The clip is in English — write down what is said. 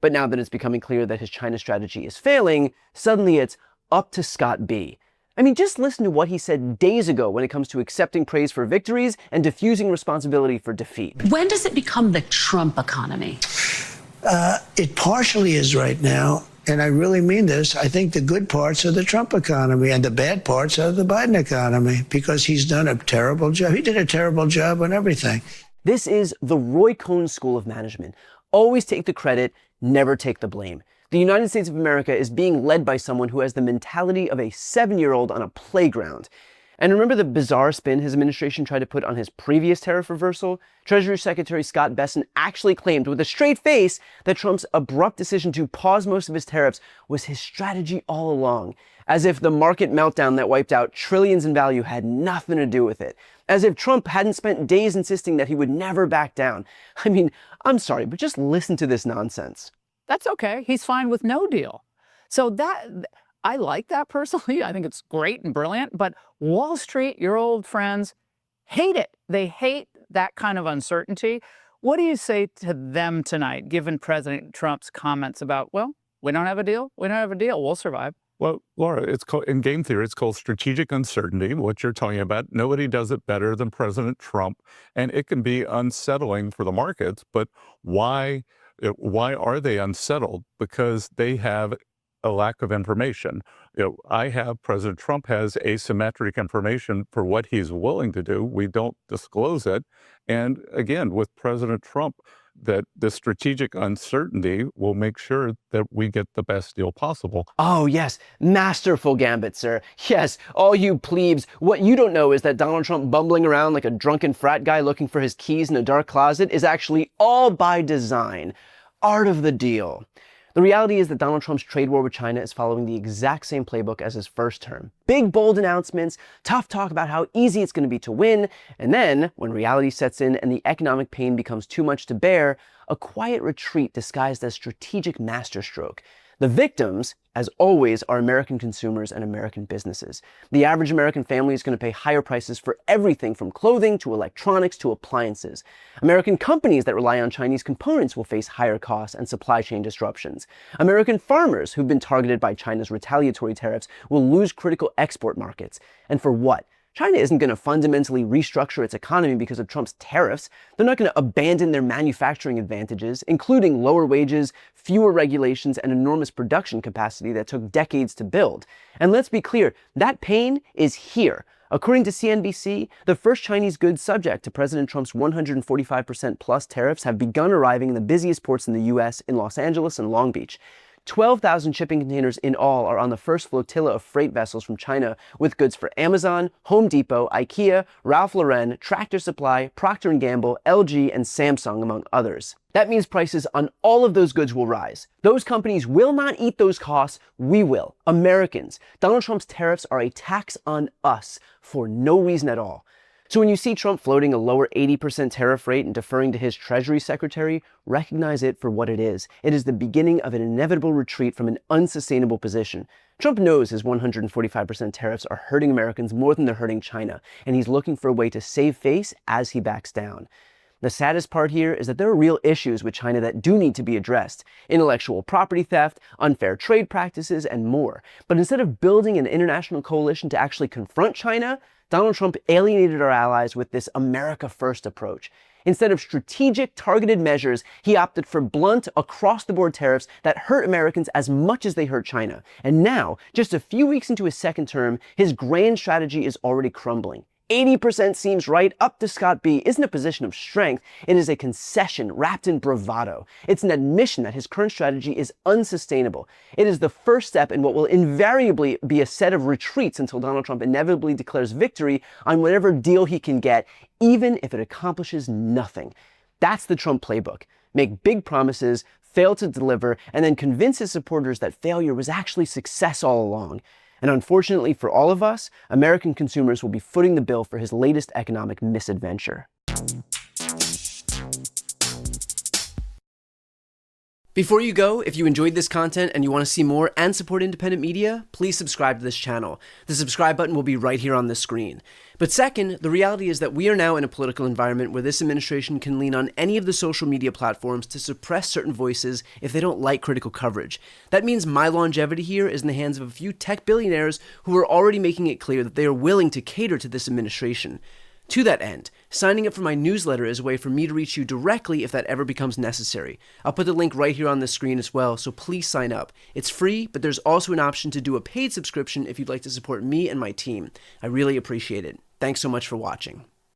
But now that it's becoming clear that his China strategy is failing, suddenly it's up to Scott B. I mean, just listen to what he said days ago when it comes to accepting praise for victories and diffusing responsibility for defeat. When does it become the Trump economy? It partially is right now, and I really mean this. I think the good parts are the Trump economy and the bad parts are the Biden economy, because he's done a terrible job. He did a terrible job on everything. This is the Roy Cohn School of Management. Always take the credit, never take the blame. The United States of America is being led by someone who has the mentality of a 7-year-old on a playground. And remember the bizarre spin his administration tried to put on his previous tariff reversal? Treasury Secretary Scott Bessent actually claimed with a straight face that Trump's abrupt decision to pause most of his tariffs was his strategy all along, as if the market meltdown that wiped out trillions in value had nothing to do with it, as if Trump hadn't spent days insisting that he would never back down. I mean, I'm sorry, but just listen to this nonsense. That's okay. He's fine with no deal. So I like that personally. I think it's great and brilliant. But Wall Street, your old friends, hate it. They hate that kind of uncertainty. What do you say to them tonight, given President Trump's comments about, well, we don't have a deal. We don't have a deal. We'll survive. Well, Laura, it's called, in game theory, it's called strategic uncertainty, what you're talking about. Nobody does it better than President Trump, and it can be unsettling for the markets. But why are they unsettled? Because they have a lack of information. President Trump has asymmetric information for what he's willing to do. We don't disclose it. And again, with President Trump, that the strategic uncertainty will make sure that we get the best deal possible. Oh yes, masterful gambit, sir. Yes, all you plebes, what you don't know is that Donald Trump bumbling around like a drunken frat guy looking for his keys in a dark closet is actually all by design. Art of the deal. The reality is that Donald Trump's trade war with China is following the exact same playbook as his first term. Big, bold announcements, tough talk about how easy it's going to be to win, and then, when reality sets in and the economic pain becomes too much to bear, a quiet retreat disguised as strategic masterstroke. The victims, as always, are American consumers and American businesses. The average American family is going to pay higher prices for everything from clothing to electronics to appliances. American companies that rely on Chinese components will face higher costs and supply chain disruptions. American farmers who've been targeted by China's retaliatory tariffs will lose critical export markets. And for what? China isn't going to fundamentally restructure its economy because of Trump's tariffs. They're not going to abandon their manufacturing advantages, including lower wages, fewer regulations, and enormous production capacity that took decades to build. And let's be clear, that pain is here. According to CNBC, the first Chinese goods subject to President Trump's 145% plus tariffs have begun arriving in the busiest ports in the US in Los Angeles and Long Beach. 12,000 shipping containers in all are on the first flotilla of freight vessels from China with goods for Amazon, Home Depot, IKEA, Ralph Lauren, Tractor Supply, Procter & Gamble, LG, and Samsung, among others. That means prices on all of those goods will rise. Those companies will not eat those costs. We will. Americans. Donald Trump's tariffs are a tax on us for no reason at all. So when you see Trump floating a lower 80% tariff rate and deferring to his Treasury Secretary, recognize it for what it is. It is the beginning of an inevitable retreat from an unsustainable position. Trump knows his 145% tariffs are hurting Americans more than they're hurting China, and he's looking for a way to save face as he backs down. The saddest part here is that there are real issues with China that do need to be addressed. Intellectual property theft, unfair trade practices, and more. But instead of building an international coalition to actually confront China, Donald Trump alienated our allies with this America First approach. Instead of strategic, targeted measures, he opted for blunt, across-the-board tariffs that hurt Americans as much as they hurt China. And now, just a few weeks into his second term, his grand strategy is already crumbling. 80% seems right, up to Scott B isn't a position of strength, it is a concession wrapped in bravado. It's an admission that his current strategy is unsustainable. It is the first step in what will invariably be a set of retreats until Donald Trump inevitably declares victory on whatever deal he can get, even if it accomplishes nothing. That's the Trump playbook. Make big promises, fail to deliver, and then convince his supporters that failure was actually success all along. And unfortunately for all of us, American consumers will be footing the bill for his latest economic misadventure. Before you go, if you enjoyed this content and you want to see more and support independent media, please subscribe to this channel. The subscribe button will be right here on the screen. But second, the reality is that we are now in a political environment where this administration can lean on any of the social media platforms to suppress certain voices if they don't like critical coverage. That means my longevity here is in the hands of a few tech billionaires who are already making it clear that they are willing to cater to this administration. To that end, signing up for my newsletter is a way for me to reach you directly if that ever becomes necessary. I'll put the link right here on the screen as well, so please sign up. It's free, but there's also an option to do a paid subscription if you'd like to support me and my team. I really appreciate it. Thanks so much for watching.